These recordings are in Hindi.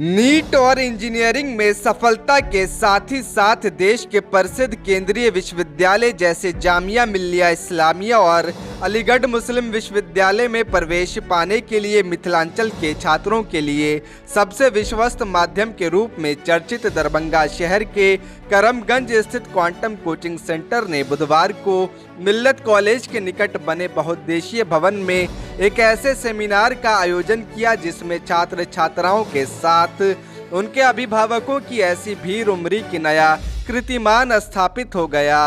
नीट और इंजीनियरिंग में सफलता के साथ ही साथ देश के प्रसिद्ध केंद्रीय विश्वविद्यालय जैसे जामिया मिल्लिया इस्लामिया और अलीगढ़ मुस्लिम विश्वविद्यालय में प्रवेश पाने के लिए मिथिलांचल के छात्रों के लिए सबसे विश्वस्त माध्यम के रूप में चर्चित दरभंगा शहर के करमगंज स्थित क्वांटम कोचिंग सेंटर ने बुधवार को मिल्लत कॉलेज के निकट बने बहुउद्देशीय भवन में एक ऐसे सेमिनार का आयोजन किया जिसमें छात्र छात्राओं के साथ उनके अभिभावकों की ऐसी भीड़ उमड़ी कि नया कीर्तिमान स्थापित हो गया।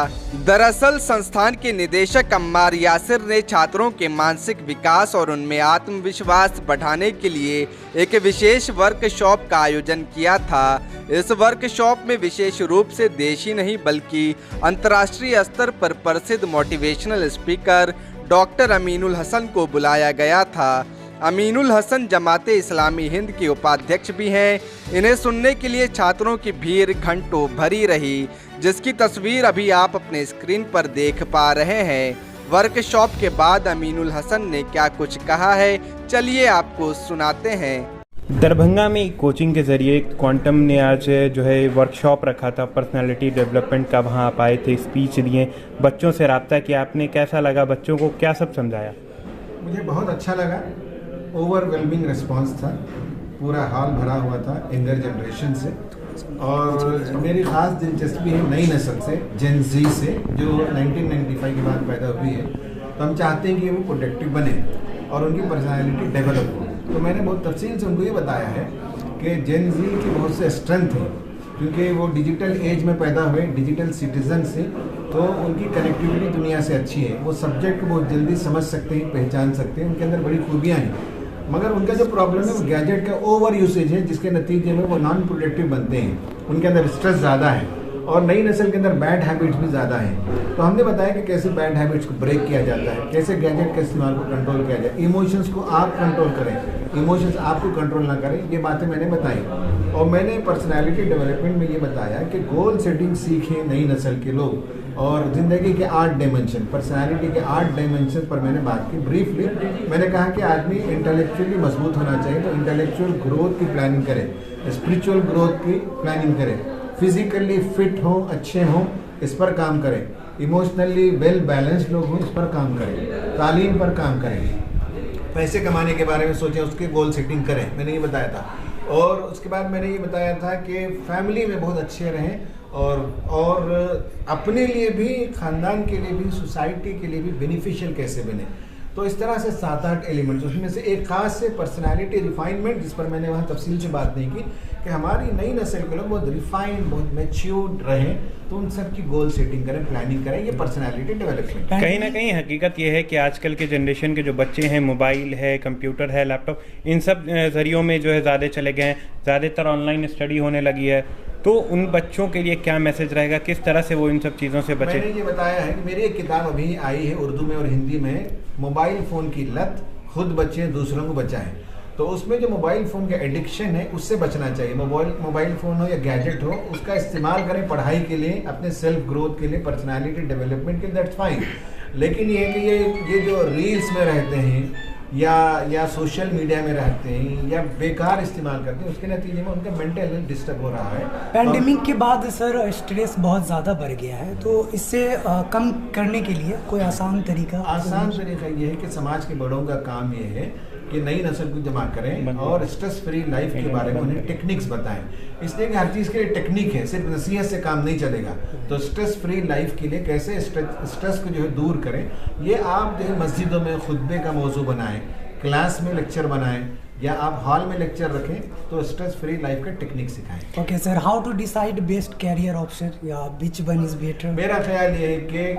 दरअसल संस्थान के निदेशक अम्मार यासिर ने छात्रों के मानसिक विकास और उनमें आत्मविश्वास बढ़ाने के लिए एक विशेष वर्कशॉप का आयोजन किया था। इस वर्कशॉप में विशेष रूप से देशी नहीं बल्कि अंतर्राष्ट्रीय स्तर पर प्रसिद्ध motivational speaker doctor Aminul Hasan को बुलाया गया था। अमीनुल हसन जमाते इस्लामी हिंद के उपाध्यक्ष भी हैं। इन्हें सुनने के लिए छात्रों की भीड़ घंटों भरी रही, जिसकी तस्वीर अभी आप अपने स्क्रीन पर देख पा रहे हैं। वर्कशॉप के बाद अमीनुल हसन ने क्या कुछ कहा है, चलिए आपको सुनाते हैं। दरभंगा में कोचिंग के जरिए क्वांटम ने आज जो है वर्कशॉप रखा था पर्सनालिटी डेवलपमेंट का। वहाँ आप आए थे, स्पीच दिए, बच्चों से रब्ता किया आपने, कैसा लगा? बच्चों को क्या सब समझाया? मुझे बहुत अच्छा लगा। ओवरवेलमिंग रिस्पांस था, पूरा हॉल भरा हुआ था यंगर जनरेशन से। और मेरी ख़ास दिलचस्पी है नई नस्ल से, जेन जी से, जो 1995 के बाद पैदा हुई है। तो हम चाहते हैं कि वो प्रोडक्टिव बने और उनकी पर्सनालिटी डेवलप हो। तो मैंने बहुत तफसील से उनको ये बताया है कि जेन जी की बहुत से स्ट्रेंथ है, क्योंकि वो डिजिटल एज में पैदा हुए, डिजिटल सिटीजन से, तो उनकी कनेक्टिविटी दुनिया से अच्छी है। वो सब्जेक्ट को बहुत जल्दी समझ सकते हैं, पहचान सकते हैं, उनके अंदर बड़ी खूबियाँ हैं। मगर उनका जो प्रॉब्लम है वो गैजेट का ओवर यूसेज है, जिसके नतीजे में वो नॉन प्रोडक्टिव बनते हैं। उनके अंदर स्ट्रेस ज़्यादा है और नई नस्ल के अंदर बैड हैबिट्स भी ज़्यादा हैं। तो हमने बताया कि कैसे बैड हैबिट्स को ब्रेक किया जाता है, कैसे गैजेट के इस्तेमाल को कंट्रोल किया जाए, इमोशंस को आप कंट्रोल करें, इमोशंस आपको कंट्रोल ना करें। ये बातें मैंने बताई। और मैंने पर्सनैलिटी डेवलपमेंट में ये बताया कि गोल सेटिंग सीखें नई नस्ल के लोग, और ज़िंदगी के 8 डायमेंशन, पर्सनालिटी के 8 डायमेंशन पर मैंने बात की ब्रीफली। मैंने कहा कि आदमी इंटेलेक्चुअली मजबूत होना चाहिए, तो इंटेलेक्चुअल ग्रोथ की प्लानिंग करें, स्पिरिचुअल ग्रोथ की प्लानिंग करें, फिजिकली फिट हों, अच्छे हों, इस पर काम करें, इमोशनली वेल बैलेंस्ड लोग हों, इस पर काम करें, तालीम पर काम करें, पैसे कमाने के बारे में सोचें, उसके गोल सेटिंग करें। मैंने ये बताया था। और उसके बाद मैंने ये बताया था कि फैमिली में बहुत अच्छे रहें और अपने लिए भी, ख़ानदान के लिए भी, सोसाइटी के लिए भी बेनिफिशियल कैसे बने। तो इस तरह से 7-8 एलिमेंट्स, उसमें से एक खास से पर्सनालिटी रिफाइनमेंट, जिस पर मैंने वहाँ तफसील से बात नहीं की, कि हमारी नई नस्ल के लोग बहुत रिफाइंड, बहुत मैच्योर्ड रहें, तो उन सब की गोल सेटिंग करें, प्लानिंग करें। ये पर्सनालिटी डेवलपमेंट। कहीं ना कहीं हकीकत ये है कि आजकल के जनरेशन के जो बच्चे हैं, मोबाइल है, कंप्यूटर है, लैपटॉप, इन सब ज़रियों में जो है ज़्यादा चले गए हैं, ज़्यादातर ऑनलाइन स्टडी होने लगी है। तो उन बच्चों के लिए क्या मैसेज रहेगा, किस तरह से वो इन सब चीज़ों से बचे? मैंने ये बताया है कि मेरी एक किताब अभी आई है उर्दू में और हिंदी में, मोबाइल फ़ोन की लत, खुद बचें दूसरों को बचाएं। तो उसमें जो मोबाइल फ़ोन का एडिक्शन है उससे बचना चाहिए। मोबाइल फ़ोन हो या गैजेट हो, उसका इस्तेमाल करें पढ़ाई के लिए, अपने सेल्फ ग्रोथ के लिए, पर्सनालिटी डेवलपमेंट के लिए, दैट्स फाइन। लेकिन ये है कि ये जो रील्स में रहते हैं या सोशल मीडिया में रहते हैं या बेकार इस्तेमाल करते हैं, उसके नतीजे में उनका मेंटल हेल्थ डिस्टर्ब हो रहा है। पैंडेमिक के बाद सर स्ट्रेस बहुत ज़्यादा बढ़ गया है, तो इससे कम करने के लिए कोई आसान तरीका ये है कि समाज के बड़ों का काम ये है कि नई नस्ल को जमा करें और स्ट्रेस फ्री लाइफ के बारे में उन्हें टेक्निक्स बताएं। इसलिए कि हर चीज़ के लिए टेक्निक है, सिर्फ नसीहत से काम नहीं चलेगा। तो स्ट्रेस फ्री लाइफ के लिए कैसे स्ट्रेस को जो है दूर करें, ये आप जो है मस्जिदों में खुतबे का मौजू बनाएं, क्लास में लेक्चर बनाएं, या आप हॉल में लेक्चर रखें, तो स्ट्रेस फ्री लाइफ का टेक्निक सिखाएं। Okay sir, how to decide best career option या विच वन इज बेटर? मेरा ख्याल ये है कि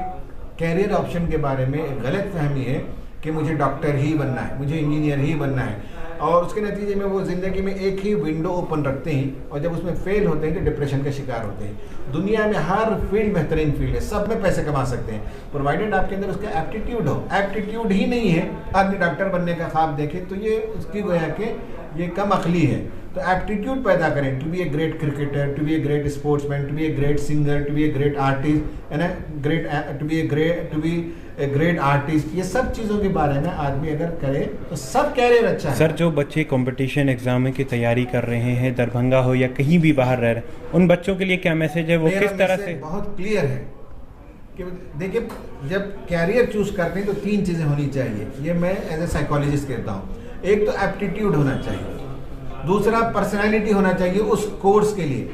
कैरियर ऑप्शन के बारे में एक गलत फहमी है कि मुझे डॉक्टर ही बनना है, मुझे इंजीनियर ही बनना है, और उसके नतीजे में वो ज़िंदगी में एक ही विंडो ओपन रखते हैं और जब उसमें फेल होते हैं तो डिप्रेशन का शिकार होते हैं। दुनिया में हर फील्ड बेहतरीन फील्ड है, सब में पैसे कमा सकते हैं, प्रोवाइडेड आपके अंदर उसका एप्टीट्यूड हो। एप्टीट्यूड ही नहीं है, आदमी डॉक्टर बनने का ख्वाब देखे, तो ये उसकी गोया कि ये कम अकली है, तो एप्टीट्यूड पैदा करें to be a great cricketer, to be a great sportsman, to be a great singer, to be a great artist and to be a great artist. ये सब चीज़ों के बारे में आदमी अगर करे तो सब कैरियर अच्छा है। सर, जो बच्चे कंपटीशन एग्जाम की तैयारी कर रहे हैं, दरभंगा हो या कहीं भी बाहर रह रहे हैं, उन बच्चों के लिए क्या मैसेज है, वो मेरा किस तरह मैसेज से? बहुत क्लियर है कि देखिए, जब कैरियर चूज करते हैं तो 3 चीज़ें होनी चाहिए। ये मैं एज ए साइकोलॉजिस्ट कहता हूँ। एक तो एप्टीट्यूड होना चाहिए, दूसरा पर्सनैलिटी होना चाहिए उस कोर्स के लिए,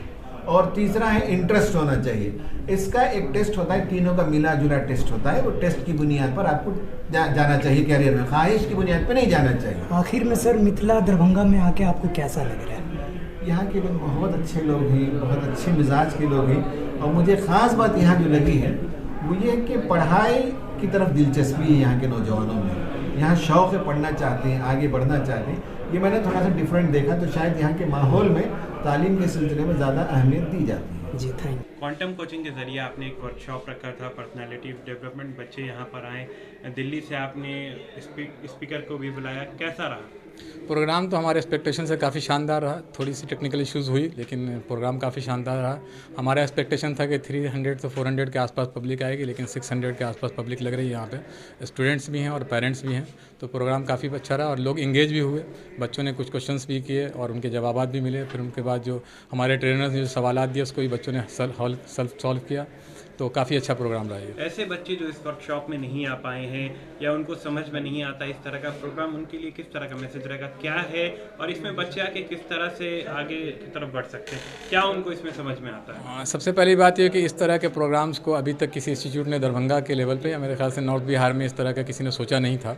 और तीसरा है इंटरेस्ट होना चाहिए। इसका एक टेस्ट होता है, तीनों का मिला जुला टेस्ट होता है। वो टेस्ट की बुनियाद पर आपको जाना चाहिए कैरियर में, ख्वाहिश की बुनियाद पर नहीं जाना चाहिए। आखिर में सर, मिथिला दरभंगा में आके आपको कैसा लग रहा है? यहाँ के लोग बहुत अच्छे लोग हैं, बहुत अच्छे मिजाज के लोग हैं, और मुझे ख़ास बात यहाँ जो लगी है वो ये कि पढ़ाई की तरफ दिलचस्पी है यहाँ के नौजवानों में। यहाँ शौक़ है, पढ़ना चाहते हैं, आगे बढ़ना चाहते हैं। ये मैंने थोड़ा सा डिफरेंट देखा, तो शायद यहाँ के माहौल में तालीम के सिलसिले में ज़्यादा अहमियत दी जाती है। जी, थैंक यू। क्वांटम कोचिंग के ज़रिए आपने एक वर्कशॉप रखा था, पर्सनालिटी डेवलपमेंट, बच्चे यहाँ पर आए, दिल्ली से आपने स्पीकर को भी बुलाया, कैसा रहा प्रोग्राम? तो हमारे एक्सपेक्टेशन से काफ़ी शानदार रहा। थोड़ी सी टेक्निकल इश्यूज़ हुई, लेकिन प्रोग्राम काफ़ी शानदार रहा। हमारा एक्सपेक्टेशन था कि 300 से 400 के आसपास पब्लिक आएगी, लेकिन 600 के आसपास पब्लिक लग रही है। यहाँ पे स्टूडेंट्स भी हैं और पेरेंट्स भी हैं, तो प्रोग्राम काफ़ी अच्छा रहा और लोग इंगेज भी हुए। बच्चों ने कुछ क्वेश्चंस भी किए और उनके जवाब भी मिले। फिर उनके बाद जो हमारे ट्रेनर्स ने जो सवाल दिए उसको भी बच्चों ने सेल्फ सॉल्व किया, तो काफ़ी अच्छा प्रोग्राम रहा ये। ऐसे बच्चे जो इस वर्कशॉप में नहीं आ पाए हैं या उनको समझ में नहीं आता इस तरह का प्रोग्राम, उनके लिए किस तरह का मैसेज रहेगा, क्या है, और इसमें बच्चे आके किस तरह से आगे की तरफ बढ़ सकते हैं, क्या उनको इसमें समझ में आता है? सबसे पहली बात यह कि इस तरह के प्रोग्राम्स को अभी तक किसी इंस्टीट्यूट ने दरभंगा के लेवल पे या मेरे ख्याल से नॉर्थ बिहार में इस तरह का किसी ने सोचा नहीं था।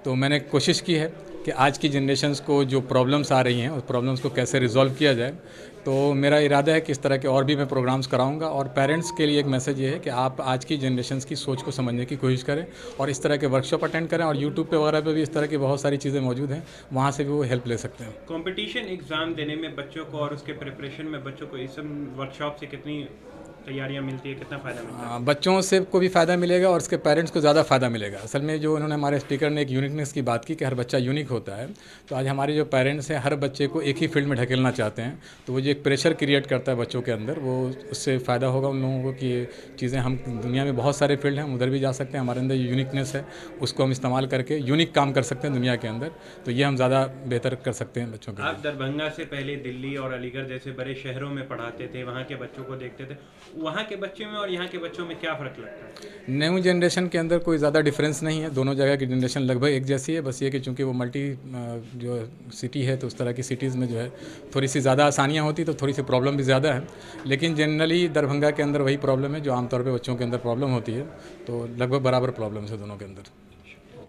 तो मैंने कोशिश की है कि आज की जनरेशन्स को जो प्रॉब्लम्स आ रही हैं उस प्रॉब्लम्स को कैसे रिजॉल्व किया जाए। तो मेरा इरादा है कि इस तरह के और भी मैं प्रोग्राम्स कराऊंगा, और पेरेंट्स के लिए एक मैसेज ये है कि आप आज की जनरेशन्स की सोच को समझने की कोशिश करें और इस तरह के वर्कशॉप अटेंड करें, और यूट्यूब पे वगैरह पे भी इस तरह की बहुत सारी चीज़ें मौजूद हैं, वहाँ से भी वो हेल्प ले सकते हैं। कंपटीशन एग्ज़ाम देने में बच्चों को और उसके प्रिपरेशन में बच्चों को इस वर्कशॉप से कितनी तैयारियां मिलती है, कितना फ़ायदा मिलता है? बच्चों से को भी फ़ायदा मिलेगा और उसके पेरेंट्स को ज़्यादा फ़ायदा मिलेगा। असल में जो उन्होंने हमारे स्पीकर ने एक यूनिकनेस की बात की कि हर बच्चा यूनिक होता है, तो आज हमारे जो पेरेंट्स हैं हर बच्चे को एक ही फील्ड में ढकेलना चाहते हैं, तो वो जो एक प्रेशर क्रिएट करता है बच्चों के अंदर, वो उससे फ़ायदा होगा उन लोगों को कि ये चीज़ें, हम दुनिया में बहुत सारे फील्ड हैं, हम उधर भी जा सकते हैं, हमारे अंदर यूनिकनेस है, उसको हम इस्तेमाल करके यूनिक काम कर सकते हैं दुनिया के अंदर, तो ये हम ज़्यादा बेहतर कर सकते हैं बच्चों के। आप दरभंगा से पहले दिल्ली और अलीगढ़ जैसे बड़े शहरों में पढ़ाते थे, वहाँ के बच्चों को देखते थे, वहाँ के बच्चे में और यहाँ के बच्चों में क्या फ़र्क लगता है? न्यू जनरेशन के अंदर कोई ज़्यादा डिफरेंस नहीं है, दोनों जगह की जनरेशन लगभग एक जैसी है। बस ये कि चूँकि वो मल्टी जो सिटी है, तो उस तरह की सिटीज़ में जो है थोड़ी सी ज़्यादा आसानियाँ होती, तो थोड़ी सी प्रॉब्लम भी ज़्यादा है, लेकिन जनरली दरभंगा के अंदर वही प्रॉब्लम है जो आमतौर पर बच्चों के अंदर प्रॉब्लम होती है, तो लगभग बराबर प्रॉब्लम्स है दोनों के अंदर।